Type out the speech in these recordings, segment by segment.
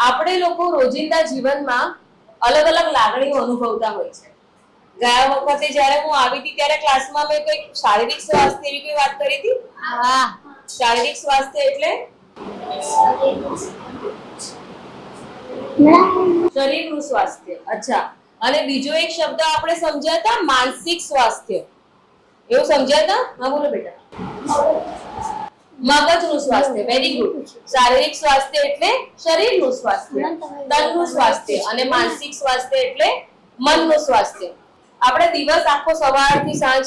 આપણે લોકો રોજિંદા જીવનમાં અલગ અલગ લાગણીઓ અનુભવતા હોય છે. ગયા વખતે જ્યારે હું આવી હતી ત્યારે ક્લાસમાં મેં કંઈક શારીરિક સ્વાસ્થ્ય એવી કોઈ વાત કરી હતી. હા, શારીરિક સ્વાસ્થ્ય એટલે શરીરનું સ્વાસ્થ્ય. અચ્છા, અને બીજો એક શબ્દ આપણે સમજ્યા હતા માનસિક સ્વાસ્થ્ય. એવું સમજ્યા હતા? હા બોલો બેટા. મગજનું સ્વાસ્થ્ય. Very good. શારીરિક સ્વાસ્થ્ય એટલે શરીરનું સ્વાસ્થ્ય, તનનું સ્વાસ્થ્ય, અને માનસિક સ્વાસ્થ્ય એટલે મનનું સ્વાસ્થ્ય. આપણે દિવસ આખો સવારથી સાંજ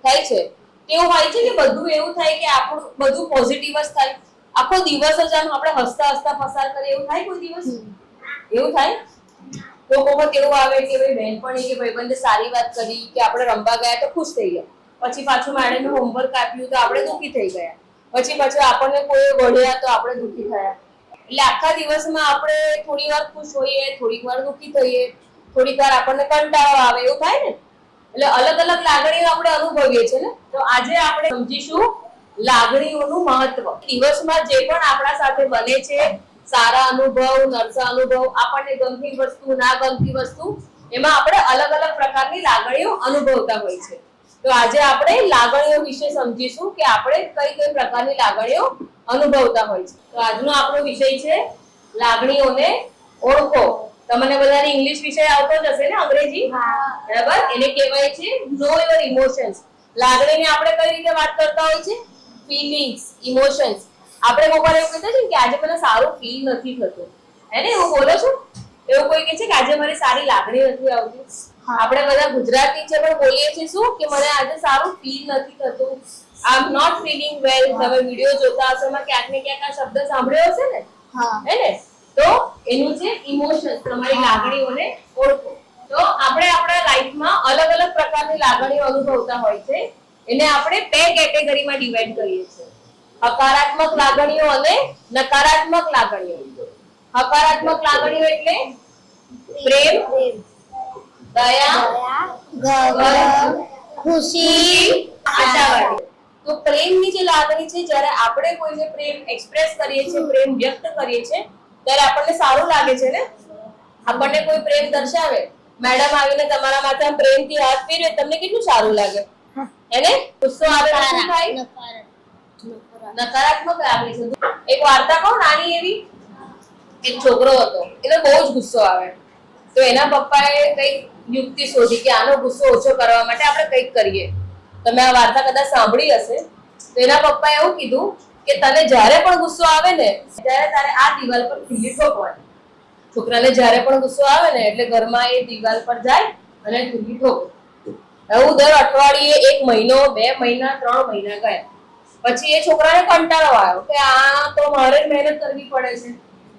થાય છે તેવું હોય છે કે બધું એવું થાય કે આપણું બધું પોઝિટિવ જ થાય, આખો દિવસ જ આમ આપણે હસતા હસતા પસાર કરીએ એવું થાય કોઈ દિવસ? એવું થાય? લોકો વખત એવું આવે કે ભાઈ બહેનપણી કે ભાઈબંધે સારી વાત કરી કે આપણે રમવા ગયા તો ખુશ થઈ ગયા, પછી પાછું મેડમે હોમવર્ક આપ્યું તો આપણે દુઃખી થઈ ગયા, પછી પાછું આપણને કોઈ વઢ્યા તો આપણે દુઃખી થયા. એટલે આખા દિવસમાં આપણે થોડી વાર ખુશ હોઈએ, થોડીક વાર દુઃખી થઈએ, થોડીક વાર આપણને કંટાળો આવે, એવું થાય ને? એટલે અલગ અલગ લાગણીઓ આપણે અનુભવીએ છીએ ને. તો આજે આપણે સમજીશું લાગણીઓનું મહત્વ. દિવસમાં જે પણ આપણા સાથે બને છે, સારા અનુભવ, નરસા અનુભવ, આપણને ગમતી વસ્તુ, ના ગમતી વસ્તુ, એમાં આપણે અલગ અલગ પ્રકારની લાગણીઓ અનુભવતા હોય છે. તો આજે આપણે લાગણીઓ વિશે સમજીશું કે આપણે કઈ કઈ પ્રકારની લાગણીઓ અનુભવતા હોય છે. તો આજનો આપણો વિષય છે લાગણીઓને ઓળખો. તમને બધાને ઇંગ્લિશ વિષય આવતો જ હશે ને, અંગ્રેજી? બરાબર. એને કહેવાય છે નો યોર ઇમોશન્સ. લાગણીને આપણે કઈ રીતે વાત કરતા હોય છે? Feelings, emotions. આપણે કોઈવાર એવું કહેતા છે કે આજે મને સારું ફીલ નથી થતું, હે ને? એવું બોલો છો? એવું કોઈ કહે છે કે આજે મને સારી લાગણી નથી આવતી? આપણે બધા ગુજરાતી છે પણ બોલીએ છીએ શું કે મને આજે સારું ફીલ નથી થતું, આઈ એમ નોટ ફીલિંગ વેલ. તમે વિડિયો જોતા હશો એમાં ક્યાંક ને ક્યાંક આ શબ્દ સાંભળ્યો હશે ને, હે ને? તો એનું છે ઇમોશન્સ. તમારી લાગણીઓને ઓળખો. તો આપણે આપણા લાઈફમાં અલગ અલગ પ્રકારની લાગણીઓ અનુભવતા હોય છે. એને આપણે બે કેટેગરીમાં ડિવાઈડ કરીએ છીએ: હકારાત્મક લાગણીઓ અને નકારાત્મક લાગણીઓ. હકારાત્મક લાગણીઓ એટલે પ્રેમ, દયા, ગર્વ, ખુશી, આશાવાદી. તો પ્રેમની જે લાગણી છે, જ્યારે આપણે કોઈને પ્રેમ એક્સપ્રેસ કરીએ છીએ, પ્રેમ વ્યક્ત કરીએ છીએ, ત્યારે આપણને સારું લાગે છે ને? આપણને કોઈ પ્રેમ દર્શાવે, મેડમ આવીને તમારા માથે આમ પ્રેમથી હાથ ફેરવે, તમને કેટલું સારું લાગે, હેને? ગુસ્સો આવે તો શું થાય? નકારાત્મક લાગે છે. એક વાર્તા કહું નાની એવી. એક છોકરો હતો, એને બહુ જ ગુસ્સો આવે. તો એના પપ્પાએ કઈક યુક્તિ શોધી કે આનો ગુસ્સો ઓછો કરવા માટે આપણે કંઈક કરીએ. તમે આ વાર્તા કદાચ સાંભળી હશે. તો એના પપ્પાએ એવું કીધું કે તને જ્યારે પણ ગુસ્સો આવે ને, ત્યારે તારે આ દિવાલ પર ખીલી ઠોકવાની. છોકરાને જ્યારે પણ ગુસ્સો આવે ને એટલે ઘરમાં એ દિવાલ પર જાય અને ખીલી ઠોકે. એવું દર અઠવાડિયે 1 મહિનો, 2 મહિના, 3 મહિના ગયા. પછી એ છોકરાને કંટાળો આવ્યો કે આ તો મારે મહેનત કરવી પડે છે.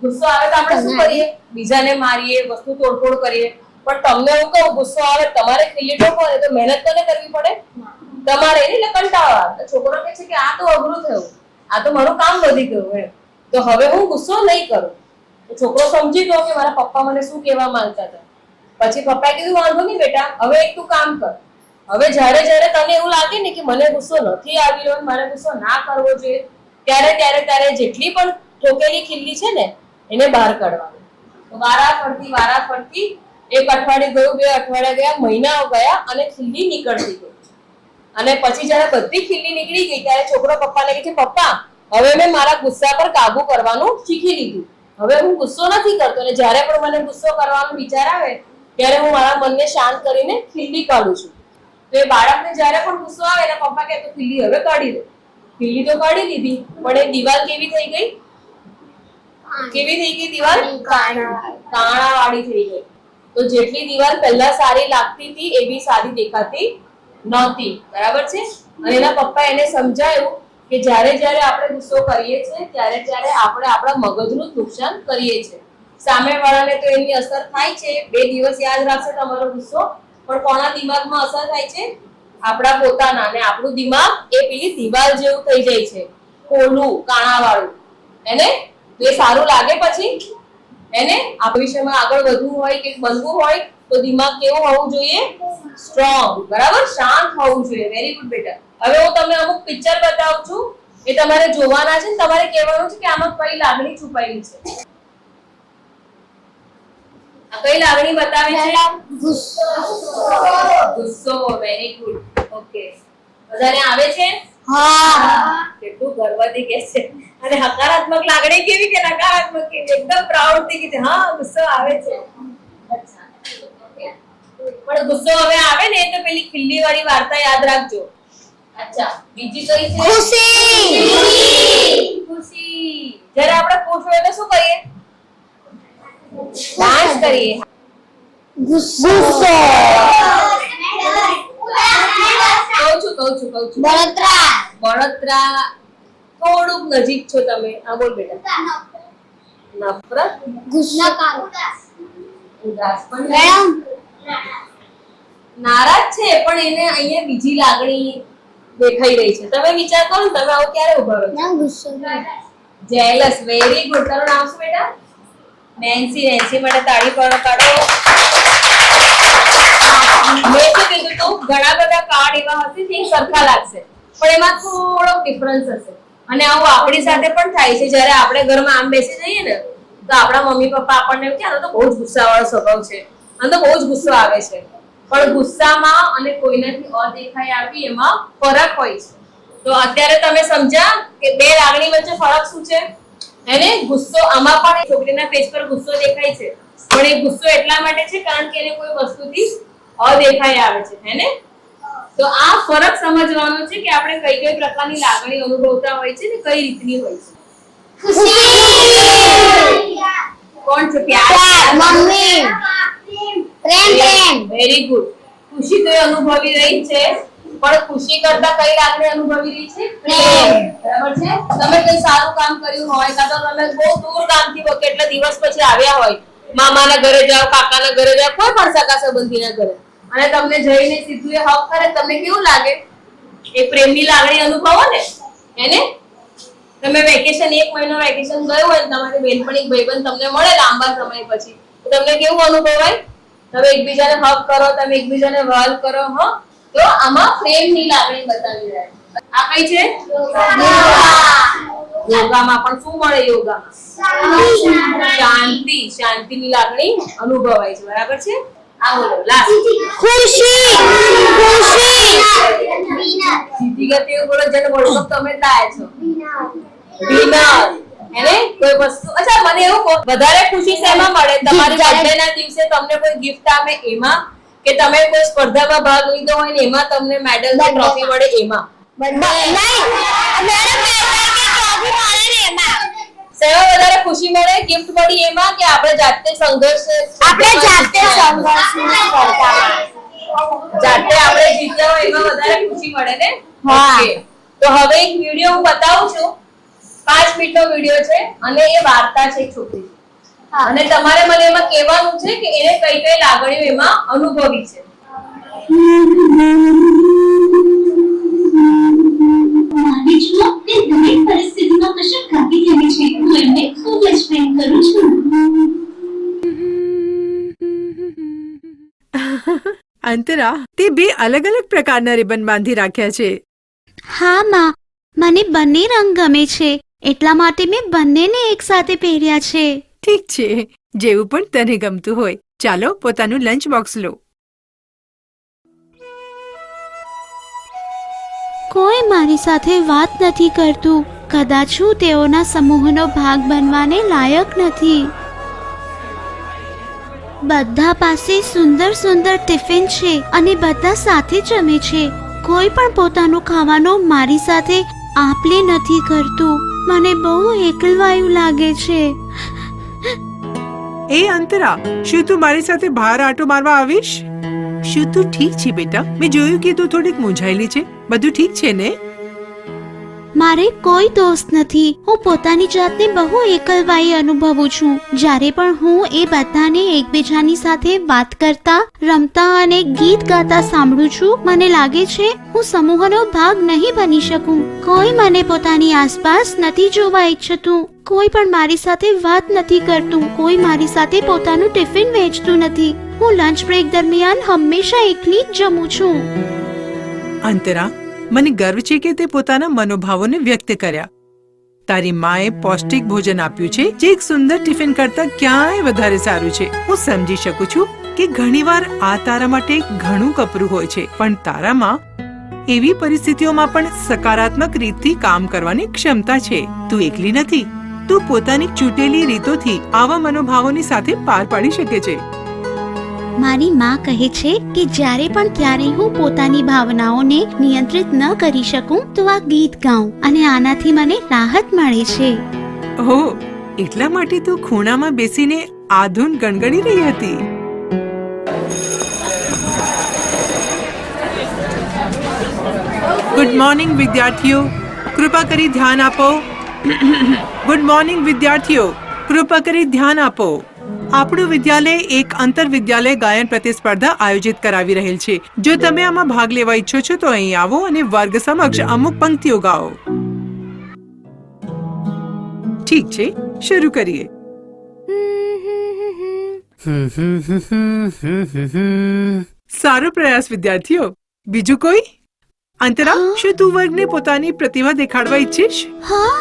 ગુસ્સો આવે તો આપણે શું કરીએ? બીજાને મારીએ, વસ્તુ તોડફોડ કરીએ. પણ તમને હું કહું, ગુસ્સો આવે તમારે ખીલી ઠોકવાની તો મહેનત કોને કરવી પડે? તમારે. એટલે કંટાળો આવે. છોકરો કહે છે કે આ તો અઘરું થયું, આ તો મારું કામ વધી ગયું એમ. તો હવે હું ગુસ્સો નહીં કરું. તો છોકરો સમજી ગયો કે મારા પપ્પા મને શું કહેવા માંગતા હતા. પછી પપ્પાએ કીધું વાંધો નહીં બેટા, હવે એક તું કામ કર. હવે જ્યારે જ્યારે તને એવું લાગે ને કે મને ગુસ્સો નથી આવી રહ્યો, મારે ગુસ્સો ના કરવો જોઈએ, ત્યારે જેટલી પણ ઠોકેલી ખીલ્લી છે ને એને બહાર કાઢવાની. તો વારાફરતી 1 અઠવાડિયું ગયું, 2 અઠવાડિયા ગયા, મહિનાઓ ગયા અને ખીલ્લી નીકળતી ગઈ. અને પછી જ્યારે બધી ખીલ્લી નીકળી ગઈ ત્યારે છોકરો પપ્પાને કહે છે, પપ્પા હવે મેં મારા ગુસ્સા પર કાબુ કરવાનું શીખી લીધું. હવે હું ગુસ્સો નથી કરતો, અને જ્યારે પણ મને ગુસ્સો કરવાનો વિચાર આવે ત્યારે હું મારા મનને શાંત કરીને ખીલ્લી કાઢું છું. તો એ બાળકને જ્યારે પણ ગુસ્સો આવે એના પપ્પા કહે તો ખીલ્લી હવે કાઢી દે. ખીલ્લી તો કાઢી દીધી, પણ એ દિવાલ કેવી થઈ ગઈ? કેવી થઈ ગઈ દિવાલ? કાણાવાળી થઈ ગઈ. તો જેટલી દિવાલ પહેલા સારી લાગતી હતી એવી સારી દેખાતી નહોતી. બરાબર છે? અને એના પપ્પા એને સમજાયું કે જ્યારે જ્યારે આપણે ગુસ્સો કરીએ છીએ ત્યારે આપણે આપણા મગજનું નુકસાન કરીએ છીએ. સામેવાળાને તો એની અસર થાય છે, 2 દિવસ યાદ રાખશે તમારો ગુસ્સો, પણ કોના દિમાગમાં અસર થાય છે? આપણા પોતાના. અને આપણું દિમાગ એ પેલી દિવાલ જેવું થઈ જાય છે, કોલું, કાણાવાળું. એને એ સારું લાગે પછી? એને આ વિષયમાં આગળ વધવું હોય કે બનવું હોય તો દિમાગ કેવું હોવું જોઈએ? સ્ટ્રોંગ. બરાબર? શાંત હોવું જોઈએ. વેરી ગુડ બેટા. હવે હું તમને અમુક પિક્ચર બતાવું છું, એ તમારે જોવાના છે ને તમારે કહેવાનું છે કે આમાં કઈ લાગણી છુપાયેલી છે. કઈ લાગણી બતાવે છે? ગુસ્સો. ગુસ્સો. Very good. ઓકે, બધાને આવે છે? હા. કેટલું ગર્વથી કહે છે. અને હકારાત્મક લાગણી કેવી કે નકારાત્મક કેવી? એકદમ પ્રાઉડ થી કે હા ગુસ્સો આવે છે. અચ્છા, okay. પણ ગુસ્સો હવે આવે ને તો પેલી ખિલ્લી વાળી વાર્તા યાદ રાખજો. અચ્છા, બીજી કઈ છે? ખુશી. ખુશી. જ્યારે આપણે ખુશ હોય તો શું કરીએ? ડાન્સ કરીએ. ગુસ્સો. કહું છું. બળતરા. બળતરા. થોડુંક નજીક છો તમે. હા બોલ બેટા. નફરત. ગુસ્સો. ઉદાસ પણ મેડમ. નારાજ છે પણ એને અહીંયા બીજી લાગણી દેખાઈ રહી છે. તમે વિચાર કરો ને, તમે આવું ક્યારે ઉભા રહો છો? ના ગુસ્સો. જેલસ. Very good. તારું નામ શું બેટા? નેન્સી. નેન્સી માટે તાળી પાડો. મેં શું કીધું તું, ઘણા બધા કાર્ડ એવા હશે જે સરખા લાગશે પણ એમાં થોડો ડિફરન્સ હશે. અને આવું આપણી સાથે પણ થાય છે. જ્યારે આપણે ઘરમાં આમ બેસી જઈએ ને તો આપણા મમ્મી પપ્પા આપણને એવું કે આનો તો બહુ જ ગુસ્સાવાળો સ્વભાવ છે, આનો તો બહુ જ ગુસ્સો આવે છે. પણ ગુસ્સામાં અને કોઈનાથી અદેખાઈ આવી એમાં ફરક હોય છે. તો અત્યારે તમે સમજ્યા કે બે લાગણી વચ્ચે ફરક શું છે? એને ગુસ્સો, આમાં પણ છોકરીના ફેસ પર ગુસ્સો દેખાય છે પણ એ ગુસ્સો એટલા માટે છે કારણ કે એને કોઈ વસ્તુથી અદેખાઈ આવે છે, હે ને? તો આ ફરક સમજવાનો છે કે આપણે કઈ કઈ પ્રકારની લાગણી અનુભવતા હોય છે ને કઈ રીતની હોય છે. ખુશી. કોણ છે? પ્યાર. મમ્મી. પ્રેમ. Very good. ખુશી તો એ અનુભવી રહી છે પણ ખુશી કરતા કઈ લાગણી અનુભવી રહી છે? પ્રેમ. બરાબર છે. તમે કઈ સારું કામ કર્યું હોય કાં તો તમે બહુ દૂર ગામથી કેટલા દિવસ પછી આવ્યા હોય, મામાના ઘરે જાઓ, કાકાના ઘરે જાઓ, કોઈ પણ સગા સંબંધીના ઘરે, અને તમને જઈને સીધું એ હક કરે, તમને કેવું લાગે? એ પ્રેમની લાગણી અનુભવો ને, એને? તમે વેકેશન, 1 મહિનો વેકેશન ગયો હોય તમારી બેનપણી ભાઈબંધ તમને મળે લાંબા સમય પછી, તો તમને કેવું અનુભવાય? તમે એકબીજાને હક કરો, તમે એકબીજાને વહાલ કરો, હા? તો આમાં પ્રેમની લાગણી બતાવી રહ્યા છે. આ કઈ છે? યોગામાં પણ શું મળે? યોગામાં શાંતિ. શાંતિની લાગણી અનુભવાય છે. બરાબર છે? આ બોલો લાસ્ટ. ખુશી. જીતી ગતિ એવું બોલો જેને વર્લ્ડ કપ તમે લાયા છો. વિનર. એને કોઈ વસ્તુ, અચ્છા મને એવું કહો, વધારે ખુશી શેમાં મળે? તમારી બર્થડે ના દિવસે તમને કોઈ ગિફ્ટ આપે એમાં, કે તમે કોઈ સ્પર્ધામાં ભાગ લીધો હોય ને એમાં તમને મેડલ કે ટ્રોફી મળે એમાં? શેમાં વધારે ખુશી મળે? ગિફ્ટ મળી એમાં કે આપણે જાતે સંઘર્ષ જાતે આપણે જીત્યા હોય એમાં વધારે ખુશી મળે ને? ઓકે, તો હવે એક વિડિયો હું બતાવું છું. 5 મિનિટનો વિડિયો છે અને એ વાર્તા છે છોકરી, અને તમારે મને એમાં કહેવાનું છે કે એને કઈ કઈ લાગણીઓ એમાં અનુભવી છે. દરેક પરિસ્થિતિમાં કશું કાપી થયેલી છે. હું એમને ખૂબ જ પ્રેમ કરું છું. અંતરા, તે 2 અલગ અલગ પ્રકારના રિબન બાંધી રાખ્યા છે. હા માં, મને બંને રંગ ગમે છે એટલા માટે મેં બંનેને એકસાથે પહેર્યા છે. ઠીક છે, જેવું પણ તને ગમતું હોય. ચાલો પોતાનું લંચ બોક્સ લો. કોઈ મારી સાથે વાત નથી કરતું. કદાચ હું તેઓના સમૂહનો ભાગ બનવાને લાયક નથી. બધા પાસે સુંદર સુંદર ટિફિન છે અને બધા સાથે જમે છે. કોઈ પણ પોતાનું ખાવાનું મારી સાથે આપ-લે નથી કરતું. મને બહુ એકલવાયું લાગે છે. એ અંતરા, શું તું મારી સાથે બહાર આંટો મારવા આવીશ? શું તું ઠીક છે બેટા? મેં જોયું કે તું થોડીક મૂંઝાયેલી છે. બધું ઠીક છે ને? મારે કોઈ દોસ્ત નથી. હું પોતાની જાતને બહુ એકલવાઈ અનુભવું છું. જ્યારે પણ હું એ બધાને એકબીજાની સાથે વાત કરતા, રમતા અને ગીત ગાતા સાંભળું છું, મને લાગે છે હું સમૂહનો ભાગ નહીં બની શકું. કોઈ મને પોતાની આસપાસ નથી જોવા ઈચ્છતું. કોઈ પણ મારી સાથે વાત નથી કરતું. કોઈ મારી સાથે પોતાનું ટિફિન વહેંચતું નથી. હું લંચ બ્રેક દરમિયાન હંમેશા એકલી જ જમું છું. અંતરા, મને ગર્વ છે કે તે પોતાના મનોભાવોને વ્યક્ત કર્યા. તારી માએ પૌષ્ટિક ભોજન આપ્યું છે જે એક સુંદર ટિફિન કરતા ક્યાંય વધારે સારું છે. હું સમજી શકું છું કે ઘણીવાર આ તારા માટે ઘણું કપરું હોય છે, પણ તારામાં એવી પરિસ્થિતિઓમાં પણ સકારાત્મક રીતથી કામ કરવાની ક્ષમતા છે. તું એકલી નથી. તું પોતાની ચૂંટેલી રીતોથી આવા મનોભાવોની સાથે પાર પાડી શકે છે. મારી માં કહે છે કે જ્યારે પણ ક્યારેય હું પોતાની ભાવનાઓને નિયંત્રિત ન કરી શકું તો આ ગીત ગાઉં અને આનાથી મને રાહત મળે છે. ઓહ, એટલા માટે તું ખૂણામાં બેસીને આ ધૂન ગણગણી રહી હતી. ગુડ મોર્નિંગ વિદ્યાર્થીઓ, કૃપા કરી ધ્યાન આપો. ગુડ મોર્નિંગ વિદ્યાર્થીઓ, કૃપા કરી ધ્યાન આપો. આપણું વિદ્યાલય એક આંતર વિદ્યાલય ગાયન પ્રતિસ્પર્ધા આયોજિત કરાવી રહેલ છે. જો તમે આમાં ભાગ લેવા ઈચ્છો છો તો અહીં આવો અને વર્ગ સમક્ષ અમુક પંક્તિઓ ગાઓ. ઠીક છે, શરૂ કરીએ. સારો પ્રયાસ વિદ્યાર્થીઓ. બીજું કોઈ? અંતરા, શું તું વર્ગને પોતાની પ્રતિભા દેખાડવા ઈચ્છીશ? હા,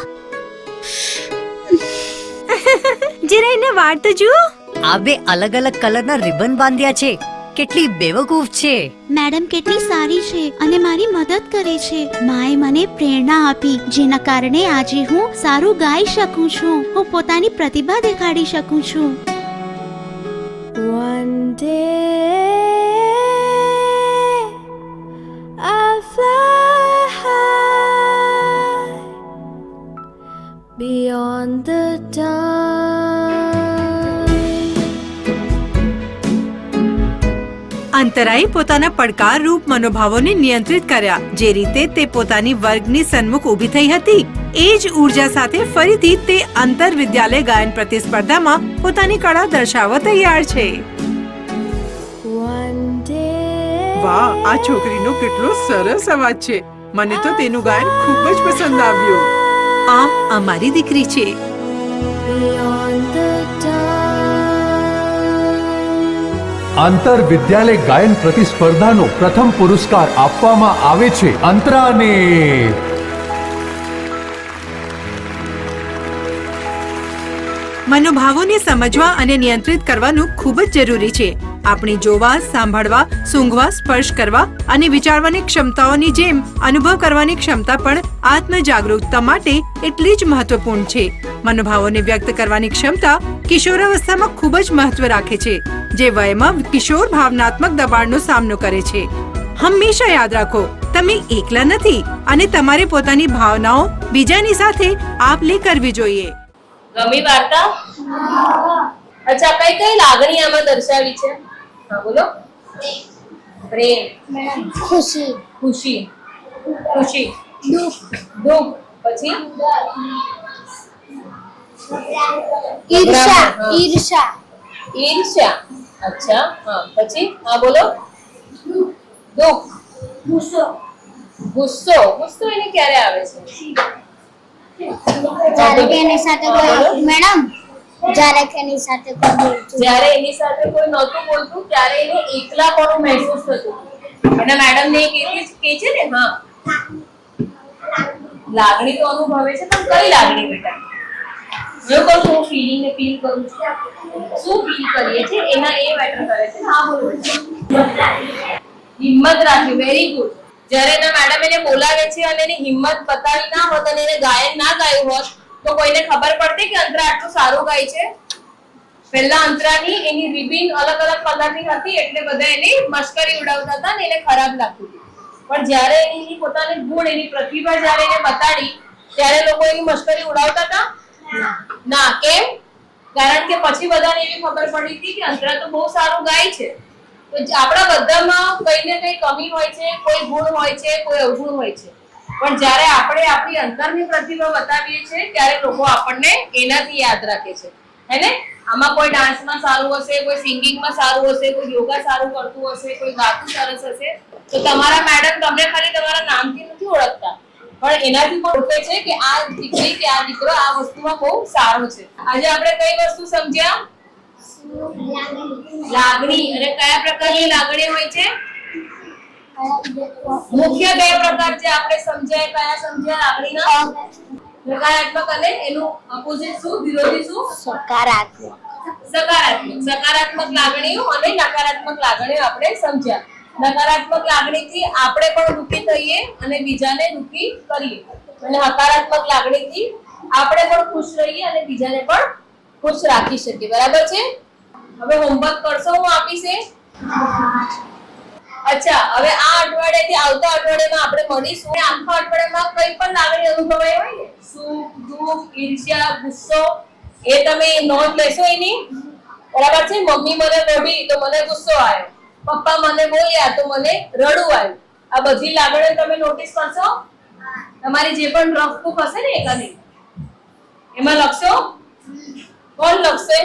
જરા એને વાળ તો જુઓ. આ બે અલગ અલગ કલરના રિબન બાંધ્યા છે. કેટલી બેવકૂફ છે. મેડમ કેટલી સારી છે અને મારી મદદ કરે છે. માએ મને પ્રેરણા આપી, જેના કારણે આજે હું સારું ગાઈ શકું છું. હું પોતાની પ્રતિભા દેખાડી શકું છું. One day I'll fly high beyond the time. અંતરાએ પોતાના પડકારરૂપ મનોભાવોને નિયંત્રિત કર્યા. જે રીતે તે પોતાની વર્ગની સન્મુખ ઊભી થઈ હતી, એ જ ઉર્જા સાથે ફરીથી તે આંતર વિદ્યાલય ગાયન પ્રતિસ્પર્ધામાં પોતાની કળા દર્શાવવા તૈયાર છે. One day વાહ, આ છોકરીનો કેટલો સરસ અવાજ છે. મને તો તેનું ગાયન ખૂબ જ પસંદ આવ્યું. આ અમારી દીકરી છે. beyond the time. આંતર વિદ્યાલય ગાયન પ્રતિસ્પર્ધાનો પ્રથમ પુરસ્કાર આપવામાં આવે છે અંતરાને. મનોભાવોને સમજવા અને નિયંત્રિત કરવાનું ખૂબ જ જરૂરી છે. આપણે જોવા, સાંભળવા, સૂંઘવા, સ્પર્શ કરવા અને વિચારવાની ક્ષમતાઓની જેમ અનુભવ કરવાની ક્ષમતા પણ આત્મ જાગૃતતા માટે એટલી જ મહત્વપૂર્ણ છે. મનોભાવોને વ્યક્ત કરવાની ક્ષમતા કિશોરાવસ્થામાં ખૂબ જ મહત્વ રાખે છે, જે વયમાં કિશોર ભાવનાત્મક દબાણનો સામનો કરે છે. હંમેશા યાદ રાખો, તમે એકલા નથી અને તમારે પોતાની ભાવનાઓ બીજાની સાથે આપ-લે કરવી જોઈએ. ગમી વાર્તા? અચ્છા, કઈ કઈ લાગણી આમાં દર્શાવી છે? હા, બોલો. પ્રેમ, ખુશી, ખુશી, ખુશી, દુઃખ, દુઃખ, પછી ઈર્ષા, ઈર્ષા, ઈર્ષ્યા. અચ્છા, હા, પછી હા, બોલો. દુઃખ, ગુસ્સો, ગુસ્સો. ગુસ્સો એને ક્યારે આવે છે? જ્યારે કે એની સાથે કોઈ મેડમ જ્યારે કે એની સાથે કોઈ બોલતું જ્યારે એની સાથે કોઈ નહોતું બોલતું ત્યારે એને એકલાપણું મહેસૂસ થતું. અને મેડમ ને કે છે ને, હા, લાગણી તો અનુભવે છે, પણ કઈ લાગણી બેટા? જો કહું છું ફીલિંગ ને ફીલ કરું છું, શું ફીલ કરીએ છીએ એના એ મેટર કરે છે. હા, બોલો. હિંમત રાખવી. Very good. જ્યારે એના મેડમ એને બોલાવે છે અને એની હિંમત બતાવી ના હોત અને એને ગાયન ના ગાયું હોત તો કોઈને ખબર પડતી કે અંતરા આટલું સારું ગાય છે? પહેલા અંતરાની એની રિબિન અલગ અલગ કલરની હતી એટલે બધા એની મસ્કરી ઉડાવતા હતા ને એને ખરાબ લાગતું હતું. પણ જ્યારે એની પોતાની ગુણ, એની પ્રતિભા જ્યારે એને બતાડી ત્યારે લોકો એની મસ્કરી ઉડાવતા હતા ના. કેમ? કારણ કે પછી બધાને એવી ખબર પડી હતી કે અંતરા તો બહુ સારું ગાય છે. તો આપણા બધામાં કઈ ને કઈ કમી હોય છે, કોઈ ગુણ હોય છે, કોઈ અવગુણ હોય છે. પણ જ્યારે આપણે આપણી અંતરની પ્રતિભા બતાવીએ છીએ ત્યારે લોકો આપણને એનાથી યાદ રાખે છે, હે ને? આમાં કોઈ ડાન્સમાં સારું હશે, કોઈ સિંગિંગમાં સારું હશે, કોઈ યોગા સારું કરતું હશે, કોઈ ગાતું સરસ હશે, તો તમારા મેડમ તમને ખાલી તમારા નામથી નથી ઓળખતા, પણ એનાથી પણ ઓળખે છે કે આ દીકરી કે આ દીકરો આ વસ્તુમાં બહુ સારો છે. આજે આપણે કઈ વસ્તુ સમજ્યા? લાગણી. અને કયા પ્રકારની લાગણી હોય છે? મુખ્ય બે પ્રકાર છે આપણે સમજ્યા. કયા સમજ્યા લાગણીના? નકારાત્મક અને એનું ઓપોઝિટ શું, વિરોધી શું? સકારાત્મક. સકારાત્મક લાગણીઓ અને નકારાત્મક લાગણીઓ આપણે સમજ્યા. નકારાત્મક લાગણીથી આપણે પણ દુઃખી થઈએ અને બીજાને દુઃખી કરીએ, અને હકારાત્મક લાગણીથી આપણે પણ ખુશ રહીએ અને બીજાને પણ ખુશ રાખી શકીએ. બરાબર છે? હવે હોમવર્ક કરશો, હું આપીશ એ. અચ્છા, હવે આ અઠવાડિયાથી આવતા અઠવાડિયામાં આપણે મળીશું. આખા અઠવાડિયામાં કઈ પણ લાગણી અનુભવાઈ હોય ને, સુખ, દુઃખ, ઈર્ષ્યા, ગુસ્સો, એ તમે નોંધ લેશો એની. બરાબર છે? મમ્મી મને બોલી તો મને ગુસ્સો આવ્યો, પપ્પા મને બોલ્યા તો મને રડવું આવ્યું. આ બધી લાગણીઓ તમે નોટિસ કરશો. તમારી જે પણ રફ બુક હશે ને એકાદી, એમાં લખશો. કોણ લખશે?